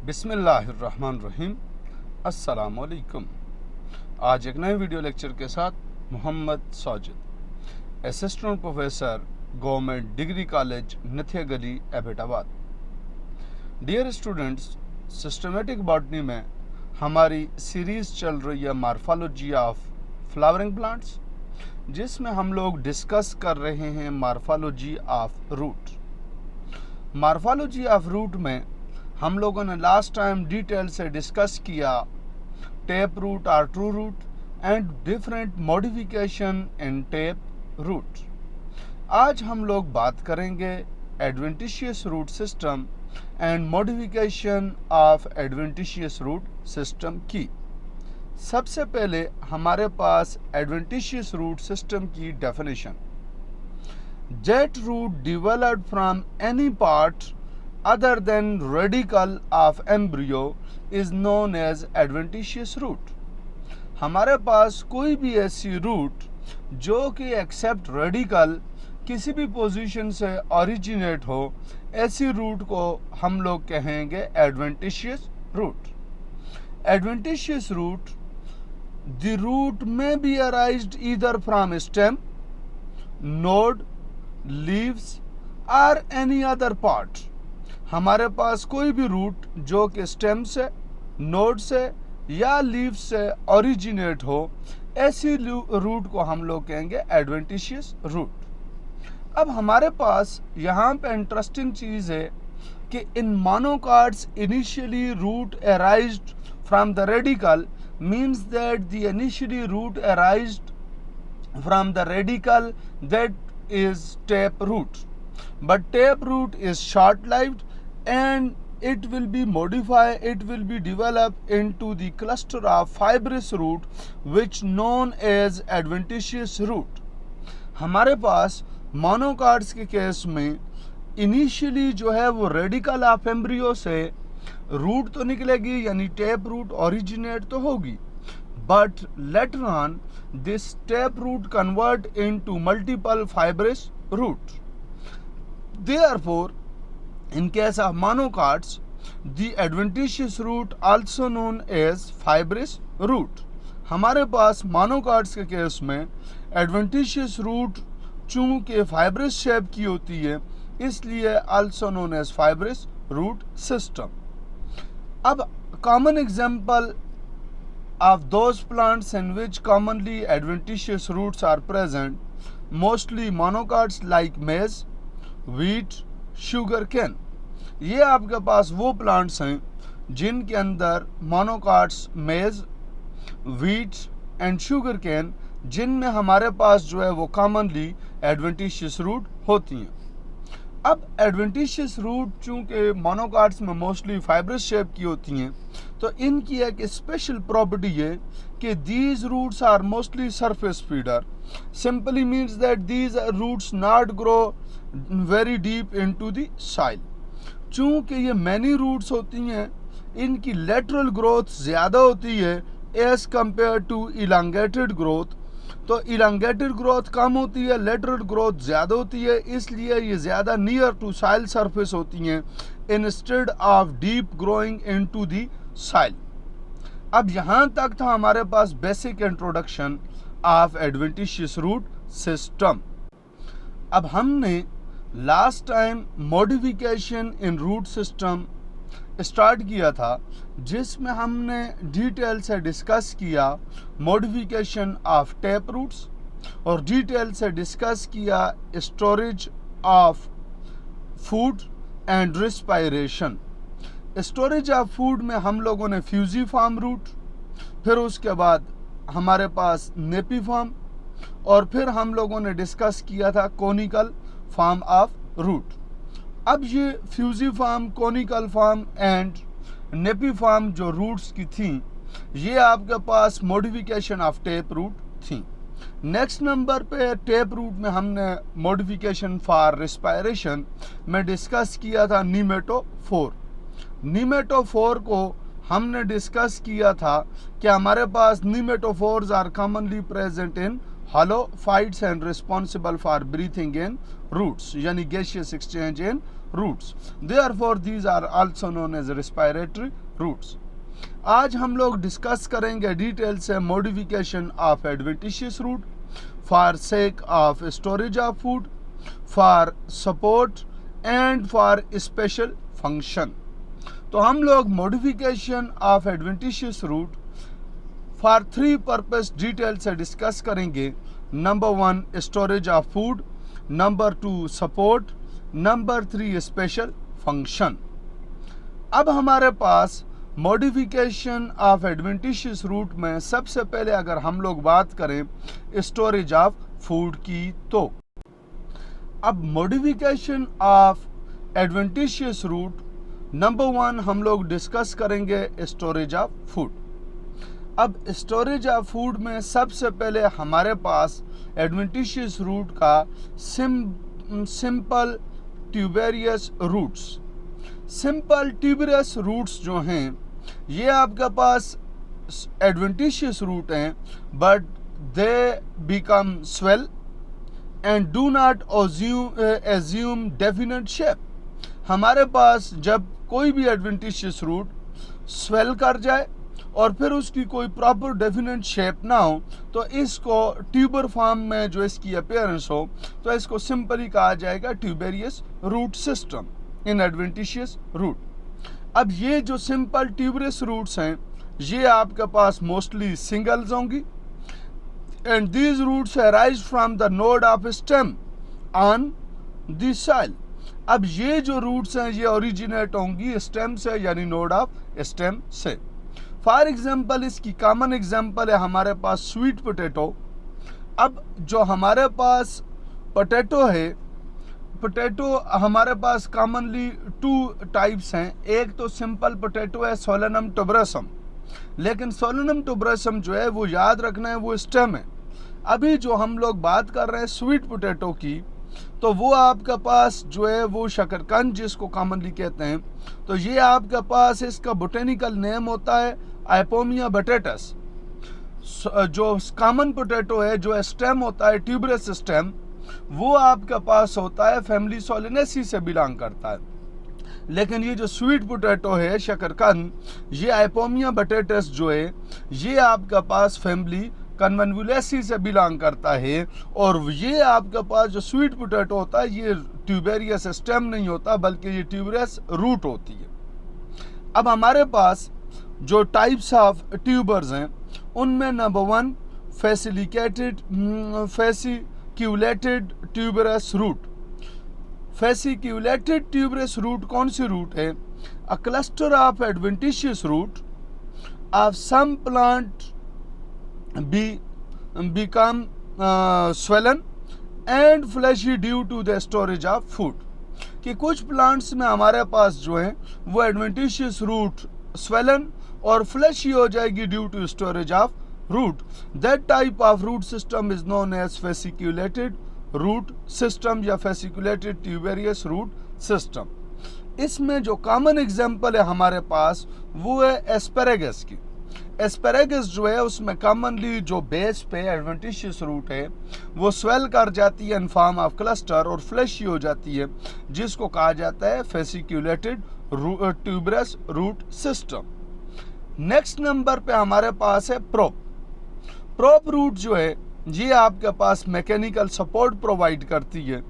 बिस्मिल्लाहिर्रहमानिर्रहीम। अस्सलामुअलैकुम। आज एक नए वीडियो लेक्चर के साथ Mohammad Sajid, assistant professor, government degree college Nathia Gali, Abbottabad. Dear students, systematic botany में हमारी सीरीज़ चल रही है मॉर्फोलॉजी ऑफ फ्लावरिंग प्लांट्स, जिसमें हम लोग डिस्कस कर रहे हैं morphology of root. Morphology of root में हम लोगों ने लास्ट टाइम डिटेल से डिस्कस किया टेप रूट और true root and different modification in tap root. आज हम लोग बात करेंगे adventitious root system and modification of adventitious root system की। सबसे पहले हमारे पास एडवेंटिशियस रूट सिस्टम की definition: jet root developed from any part other than radicle of embryo is known as adventitious root। हमारे पास कोई भी ऐसी रूट जो कि एक्सेप्ट रेडिकल किसी भी पोजीशन से ओरिजिनेट हो, ऐसी रूट को हम लोग कहेंगे adventitious root. Adventitious root, the root may be arised either from stem, node, leaves or any other part. हमारे पास कोई भी रूट जो कि स्टेम से, नोड से या लीव से ओरिजिनेट हो, ऐसी रूट को हम लोग कहेंगे एडवेंटिशियस रूट। अब हमारे पास यहाँ पे इंटरेस्टिंग चीज़ है कि in monocots initially root arised from the radical, means that the initially root arised from the radical that is tape root, but tape root is short lived and it will be modified, it will be developed into the cluster of fibrous root which known as adventitious root। हमारे पास मोनोकार्ड्स के case में initially जो है वो radical of embryo से root तो निकलेगी, यानी टेप रूट ओरिजिनेट तो होगी, but later on this tape root convert into multiple fibrous root। Therefore, in case of monocots, the adventitious root also known as fibrous root। हमारे पास मोनोकाट्स के case में adventitious root चूंकि fibrous shape की होती है, इसलिए also known as fibrous root system। अब common example of those plants in which commonly adventitious roots are present, mostly monocots like maize, wheat, sugar cane। ये आपके पास वो प्लांट्स हैं जिनके अंदर मोनोकाट्स, मेज, व्हीट एंड शुगर केन, जिनमें हमारे पास जो है वो कॉमनली एडवेंटिशियस रूट होती हैं। अब एडवेंटिशियस रूट चूँकि मोनोकाट्स में मोस्टली फाइब्रस शेप की होती हैं, तो इनकी एक स्पेशल प्रॉपर्टी है कि these roots are mostly surface feeder. Simply means that these roots not grow very deep into the soil. चूँकि ये मैनी रूट्स होती हैं, इनकी लेटरल ग्रोथ ज़्यादा होती है as compare to elongated growth. तो इलांगेटेड ग्रोथ कम होती है, लेटरल ग्रोथ ज़्यादा होती है, इसलिए ये ज़्यादा नियर टू सॉइल सरफेस होती हैं instead of deep growing into the soil. अब यहाँ तक था हमारे पास basic introduction of adventitious root system. अब हमने last time modification in root system start किया था, जिसमें हमने डिटेल से डिस्कस किया मॉडिफिकेशन ऑफ टेप रूट्स और डिटेल से डिस्कस किया storage of food and respiration. Storage of food में हम लोगों ने फ्यूजिफॉर्म रूट, फिर उसके बाद हमारे पास नेपीफॉर्म, और फिर हम लोगों ने डिस्कस किया था कोनिकल फॉर्म ऑफ रूट। अब ये fusiform, conical form and napiform जो रूट्स की थी, ये आपके पास मॉडिफिकेशन ऑफ टेप रूट थी। नेक्स्ट नंबर पे टेप रूट में हमने मॉडिफिकेशन फॉर रिस्पायरेशन में डिस्कस किया था नीमेटोफोर। नीमेटोफोर को हमने डिस्कस किया था कि हमारे पास pneumatophores are commonly present in holophytes and responsible for breathing in roots, यानी gaseous exchange in roots. Therefore, these are also known as respiratory roots. आज हम लोग डिस्कस करेंगे डिटेल से modification of adventitious root for sake of storage of food, for support and for special function. तो हम लोग modification of adventitious root for 3 purpose detail से discuss करेंगे. Number 1 storage of food, number 2 support, number 3 special function. अब हमारे पास modification of adventitious root में सबसे पहले अगर हम लोग बात करें स्टोरेज ऑफ फूड की, तो अब modification of adventitious root number 1 हम लोग डिस्कस करेंगे स्टोरेज ऑफ फूड. अब स्टोरेज ऑफ फूड में सबसे पहले हमारे पास एडवेंटिशियस रूट का simple tuberous roots. Simple tuberous roots जो हैं ये आपके पास एडवेंटिशियस रूट हैं, but they become swell and do not assume definite shape. हमारे पास जब कोई भी एडवेंटिशियस रूट स्वेल कर जाए और फिर उसकी कोई प्रॉपर डेफिनेट शेप ना हो, तो इसको ट्यूबर फॉर्म में जो इसकी अपीयरेंस हो, तो इसको सिंपली कहा जाएगा tuberous root system in adventitious root. अब ये जो सिंपल ट्यूबरस रूट्स हैं ये आपके पास मोस्टली सिंगल्स होंगी and these roots arise from the node of stem on the soil. अब ये जो रूट्स हैं ये ओरिजिनेट होंगी स्टेम से, यानी नोड ऑफ स्टेम से. फॉर एग्जाम्पल इसकी कॉमन एग्जाम्पल है हमारे पास स्वीट पोटैटो. अब जो हमारे पास पोटैटो है, पोटैटो हमारे पास कॉमनली 2 टाइप्स हैं. एक तो सिंपल पोटैटो है सोलेनम टुबरसम, लेकिन सोलेनम टुबरसम जो है वो याद रखना है वो स्टेम है. अभी जो हम लोग बात कर रहे हैं स्वीट पोटैटो की, तो वो आपके पास जो है वो शकरकंद जिसको कॉमनली कहते हैं, तो ये आपके पास इसका बोटेनिकल नेम होता है आइपोमिया बटेटस. जो कॉमन पोटैटो है जो स्टेम होता है ट्यूबरस स्टेम, वो आपके पास होता है फैमिली सोलेनेसी से बिलोंग करता है. लेकिन ये जो स्वीट पोटैटो है शकरकंद, ये आइपोमिया बटेटस जो है ये आपके पास फैमिली कन्वेन्युलेसी से बिलोंग करता है. और ये आपके पास जो स्वीट पोटैटो होता है ये ट्यूबेरियस स्टेम नहीं होता, बल्कि ये ट्यूबरस रूट होती है. अब हमारे पास जो टाइप्स ऑफ ट्यूबर्स हैं उनमें number 1 fasciculated tuberous root. Fasciculated tuberous root कौन सी रूट है? A cluster of adventitious root of some plant become swollen and fleshy due to the storage of food. कि कुछ प्लांट्स में हमारे पास जो है वो एडवेंटिशियस रूट स्वेलन और फ्लैशी हो जाएगी due to storage of root. That type of root system is known as fasciculated root system या फेसिक्यूलेटेड ट्यूबेरियस रूट सिस्टम. इसमें जो कॉमन एग्जाम्पल है हमारे पास वो है एस्पेरेगस की. एस्पेरेगस जो है उसमें कॉमनली जो बेस पे एडवेंटिशियस रूट है वो स्वेल कर जाती है इन फॉर्म ऑफ क्लस्टर और फ्लैशी हो जाती है, जिसको कहा जाता है fasciculated tuberous root system. Next number पे हमारे पास है प्रोप. प्रोप रूट जो है ये आपके पास मैकेनिकल सपोर्ट प्रोवाइड करती है,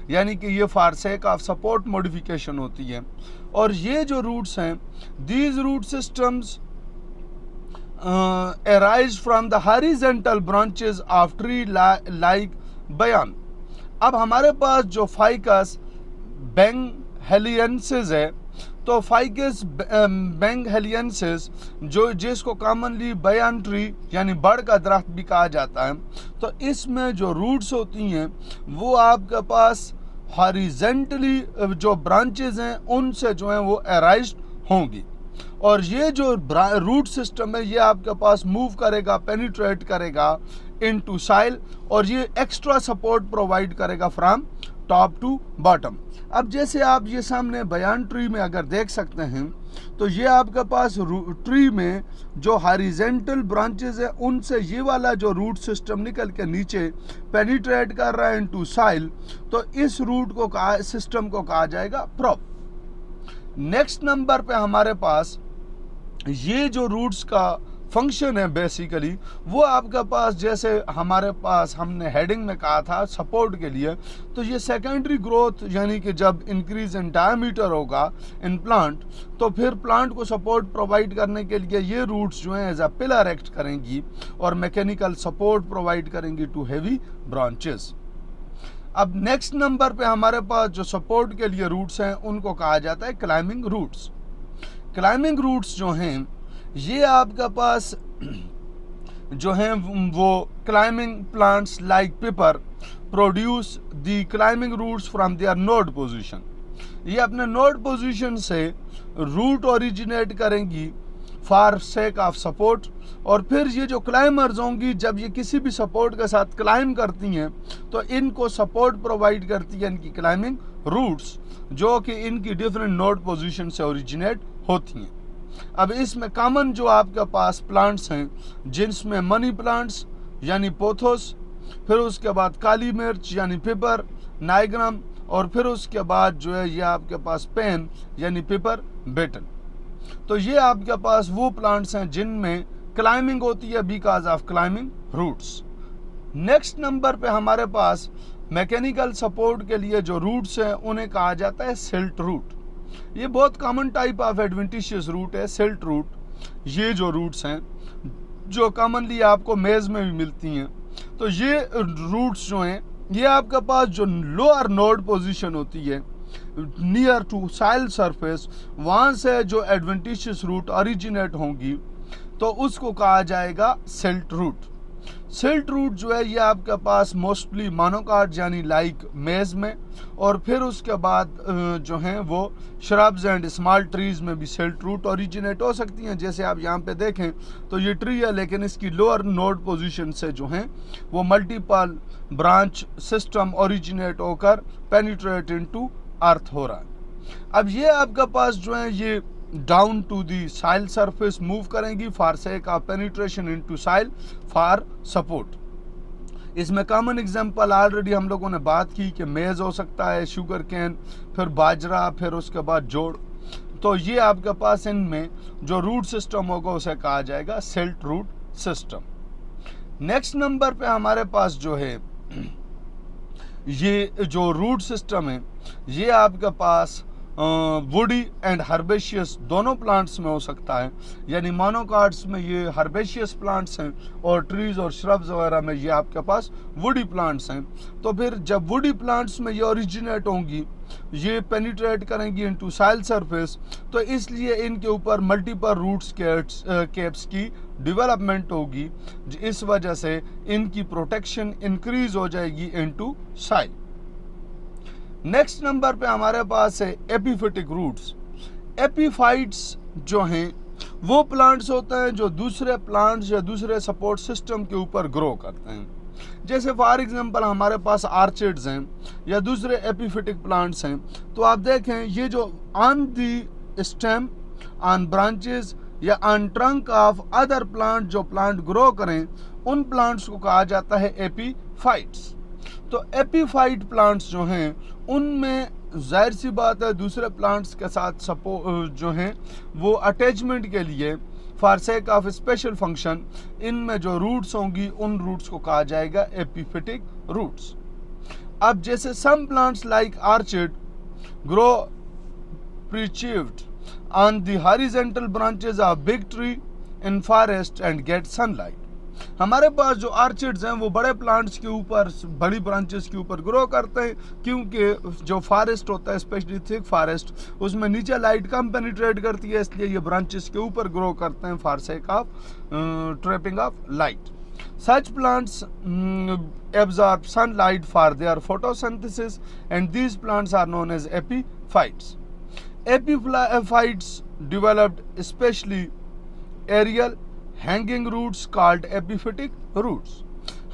यानी कि ये for sake of support modification होती है. और ये जो रूट्स हैं these root systems arise from the horizontal branches of tree like bayan. अब हमारे पास जो फाइकस बेंगहेलियंसिस है, तो फाइकस बेंगहेलियंसिस जो जिसको कॉमनली बयान ट्री यानी बड़ का दरख्त भी कहा जाता है, तो इसमें जो रूट्स होती हैं वो आपके पास हॉरिजेंटली जो ब्रांचेज हैं उनसे जो है वो अराइज होंगी. और ये जो रूट सिस्टम है ये आपके पास मूव करेगा, पेनिट्रेट करेगा इनटू साइल, और ये एक्स्ट्रा सपोर्ट प्रोवाइड करेगा फ्रॉम टॉप टू बॉटम। अब जैसे आप ये सामने बयान ट्री में अगर देख सकते हैं तो ये आपके पास ट्री में जो हॉरिजॉन्टल ब्रांचेस है उनसे ये वाला जो रूट सिस्टम निकल के नीचे पेनिट्रेट कर रहा है इनटू साइल, तो इस रूट को सिस्टम को कहा जाएगा प्रोप। नेक्स्ट नंबर पे हमारे पास ये जो रूट्स का फंक्शन है बेसिकली वो आपके पास, जैसे हमारे पास हमने हेडिंग में कहा था सपोर्ट के लिए, तो ये सेकेंडरी ग्रोथ यानी कि जब इंक्रीज इन डायमीटर होगा इन प्लांट तो फिर प्लांट को सपोर्ट प्रोवाइड करने के लिए ये रूट्स जो हैं एज अ पिलर एक्ट करेंगी और मैकेनिकल सपोर्ट प्रोवाइड करेंगी टू हैवी ब्रांचेस। अब नेक्स्ट नंबर पे हमारे पास जो सपोर्ट के लिए रूट्स हैं उनको कहा जाता है क्लाइंबिंग रूट्स। क्लाइंबिंग रूट्स जो हैं ये आपके पास जो हैं वो climbing plants like pepper produce the climbing roots from their node position. ये अपने नोड पोजीशन से रूट ओरिजिनेट करेंगी फॉर सेक ऑफ सपोर्ट, और फिर ये जो क्लाइंबर्स होंगी जब ये किसी भी सपोर्ट के साथ क्लाइंब करती हैं तो इनको सपोर्ट प्रोवाइड करती है इनकी क्लाइंबिंग रूट्स, जो कि इनकी डिफरेंट नोड पोजीशन से ओरिजिनेट होती हैं। अब इसमें कॉमन जो आपके पास प्लांट्स हैं जिनमें मनी प्लांट्स यानी पोथोस, फिर उसके बाद काली मिर्च यानी पेपर, नाइग्राम, और फिर उसके बाद जो है ये आपके पास पेन यानी पेपर बेटन। तो ये आपके पास वो प्लांट्स हैं जिनमें क्लाइंबिंग होती है because of climbing roots. Next number पे हमारे पास मैकेनिकल सपोर्ट के लिए जो रूट्स हैं उन्हें कहा जाता है सिल्ट रूट। ये बहुत common type of adventitious root है सिल्ट रूट। ये जो रूट्स हैं जो कॉमनली आपको मेज में भी मिलती हैं, तो ये रूट्स जो हैं ये आपके पास जो लोअर नोड पोजीशन होती है नियर टू साइल सरफेस, वहाँ से जो एडवेंटिशियस रूट ओरिजिनेट होंगी तो उसको कहा जाएगा सिल्ट रूट। सिल्ट रूट जो है ये आपके पास मोस्टली मोनोकाट यानी लाइक मेज में, और फिर उसके बाद जो हैं वो श्रब्स एंड स्मॉल ट्रीज में भी सिल्ट रूट ओरिजिनेट हो सकती हैं। जैसे आप यहाँ पे देखें तो ये ट्री है लेकिन इसकी लोअर नोड पोजीशन से जो हैं वो मल्टीपल ब्रांच सिस्टम ओरिजिनेट होकर पेनिट्रेट इनटू अर्थ हो रहा है। अब ये आपके पास जो है ये down to the soil surface move करेंगी for sake of penetration into soil for support. इसमें कॉमन एग्जांपल ऑलरेडी हम लोगों ने बात की कि मेज हो सकता है, शुगर कैन, फिर बाजरा, फिर उसके बाद जोड़। तो ये आपके पास इनमें जो रूट सिस्टम होगा उसे कहा जाएगा stilt root system. Next number पे हमारे पास जो है ये जो रूट सिस्टम है ये आपके पास वुडी एंड हर्बेशियस दोनों प्लांट्स में हो सकता है, यानी मोनोकाट्स में ये हर्बेशियस प्लांट्स हैं और ट्रीज और श्रब्स वगैरह में ये आपके पास वुडी प्लांट्स हैं। तो फिर जब वुडी प्लांट्स में ये ओरिजिनेट होंगी ये पेनिट्रेट करेंगी इनटू साइल सरफेस, तो इसलिए इनके ऊपर मल्टीपल रूट्स कैप्स की डेवलपमेंट होगी, इस वजह से इनकी प्रोटेक्शन इंक्रीज हो जाएगी इनटू साइल। नेक्स्ट नंबर पे हमारे पास है एपिफिटिक रूट्स। एपीफाइट्स जो हैं वो प्लांट्स होते हैं जो दूसरे प्लांट्स या दूसरे सपोर्ट सिस्टम के ऊपर ग्रो करते हैं। जैसे फॉर एग्जांपल हमारे पास आर्चिड्स हैं या दूसरे एपिफिटिक प्लांट्स हैं, तो आप देखें ये जो on the stem, on branches या on trunk of other plant जो प्लांट ग्रो करें उन प्लांट्स को कहा जाता है एपीफाइट्स। तो एपीफाइट प्लांट्स जो हैं उनमें जाहिर सी बात है दूसरे प्लांट्स के साथ जो हैं वो अटैचमेंट के लिए for sake of special function इनमें जो रूट्स होंगी उन रूट्स को कहा जाएगा एपीफिटिक रूट्स। अब जैसे some plants like orchid grow perched on the horizontal branches of big tree in forest and get sunlight. हमारे पास जो आर्चिड्स हैं वो बड़े प्लांट्स के ऊपर, बड़ी ब्रांचेस के ऊपर ग्रो करते हैं, क्योंकि जो फॉरेस्ट होता है स्पेशली थिक फॉरेस्ट उसमें नीचे लाइट कम पेनिट्रेट करती है, इसलिए ये ब्रांचेस के ऊपर ग्रो करते हैं for sake of trapping of light. Such plants absorb sunlight for their photosynthesis and these plants are known as epiphytes. Epiphytes developed especially aerial hanging roots called epiphytic roots.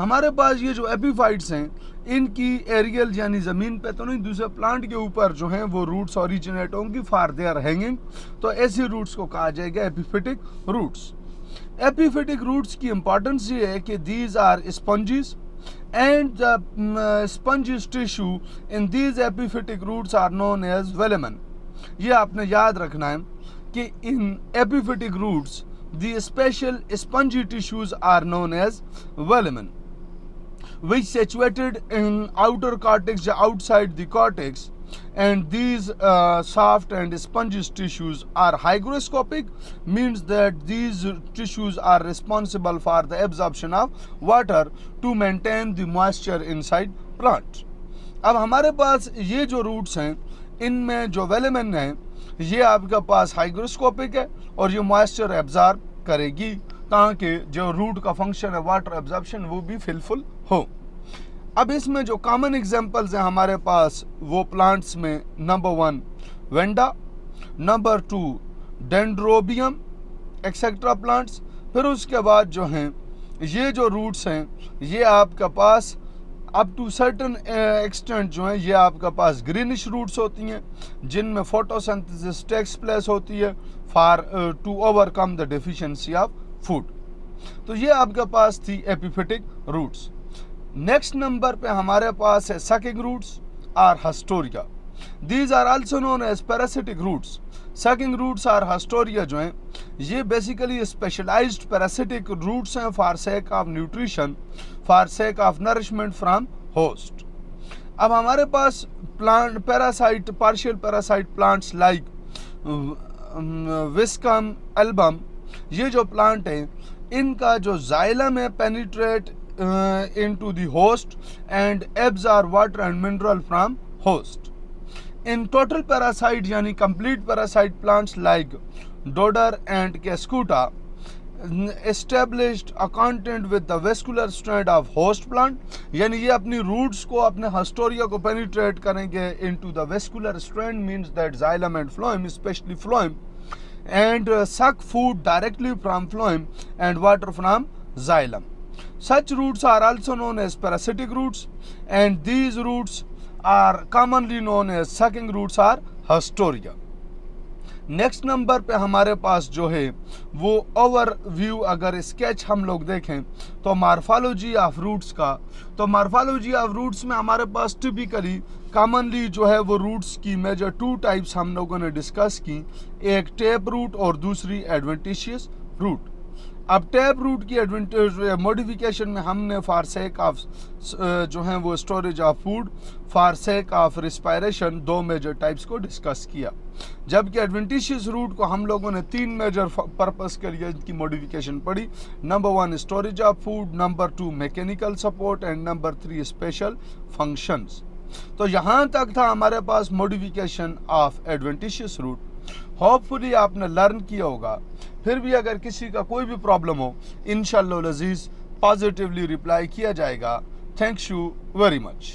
हमारे पास ये जो epiphytes हैं इनकी aerial यानी ज़मीन पे तो नहीं, दूसरे प्लांट के ऊपर जो हैं वो रूट्स ओरिजिनेट होंगी फॉर दे आर हैंगिंग, तो ऐसी रूट्स को कहा जाएगा एपीफिटिक रूट्स। एपीफिटिक रूट्स की इंपॉर्टेंस ये है कि these are sponges and the sponges tissue in these epiphytic roots are known as velamen। ये आपने याद रखना है कि इन epiphytic roots the special spongy tissues are known as velamen which situated in outer cortex या outside the cortex, and these soft and spongy tissues are hygroscopic, means that these tissues are responsible for the absorption of water to maintain the moisture inside plant। अब हमारे पास ये जो roots हैं इनमें जो वेलेमेन है ये आपके पास हाइग्रोस्कोपिक है और ये मॉइस्चर एब्जॉर्ब करेगी ताकि जो रूट का फंक्शन है वाटर एब्जॉर्प्शन वो भी फिलफुल हो। अब इसमें जो कॉमन एग्जांपल्स हैं हमारे पास वो प्लांट्स में number 1 Wanda, number 2 Dendrobium etcetera plants. फिर उसके बाद जो हैं ये जो रूट्स हैं ये आपके पास अप टू सर्टन एक्सटेंट जो है ये आपके पास ग्रीनिश रूट्स होती हैं जिनमें फोटोसिंथेसिस टेक्स प्लेस होती है for to overcome the deficiency of food. तो ये आपके पास थी एपिफिटिक रूट्स। नेक्स्ट नंबर पे हमारे पास है सकिंग रूट्स और haustoria. These are also known as parasitic roots. Sucking roots और हस्टोरिया जो हैं ये बेसिकली स्पेशलाइज्ड पैरासिटिक रूट्स हैं for sake of nutrition, for sake of nourishment from host. अब हमारे पास plant parasite partial parasite plants like viscum album, ये जो प्लांट है इनका जो जाइलम है penetrate into the host and absorb water and mineral from host। In total parasite यानी complete parasite plants like Dodder and Cascuta established a contact with the vascular strand of host plant, यानी ये अपनी roots को अपने हस्टोरिया को penetrate करेंगे into the vascular strand, means that xylem and phloem, especially phloem, and suck food directly from phloem and water from xylem। Such roots are also known as parasitic roots, and these roots are commonly known as sucking roots or hesperia। Next number पे हमारे पास जो है वो overview अगर sketch हम लोग देखें तो मार्फोलॉजी ऑफ रूट्स का, तो मार्फोलॉजी ऑफ रूट्स में हमारे पास टिपिकली कॉमनली जो है वो रूट्स की मेजर 2 टाइप्स हम लोगों ने डिस्कस की, एक टेप रूट और दूसरी एडवेंटिशियस रूट। अब टैप रूट की एडवेंटेज मॉडिफिकेशन में हमने फॉर सेक ऑफ जो है वो storage of food, for sake of respiration 2 major types को डिस्कस किया, जबकि एडवेंटिशियस रूट को हम लोगों ने 3 मेजर पर्पस के लिए इनकी मॉडिफिकेशन पढ़ी। Number 1 storage of food, number 2 mechanical support and number 3 special functions. तो यहाँ तक था हमारे पास modification of adventitious root. Hopefully आपने लर्न किया होगा। फिर भी अगर किसी का कोई भी प्रॉब्लम हो इंशाअल्लाह अज़ीज़ पॉजिटिवली रिप्लाई किया जाएगा। Thanks you very much.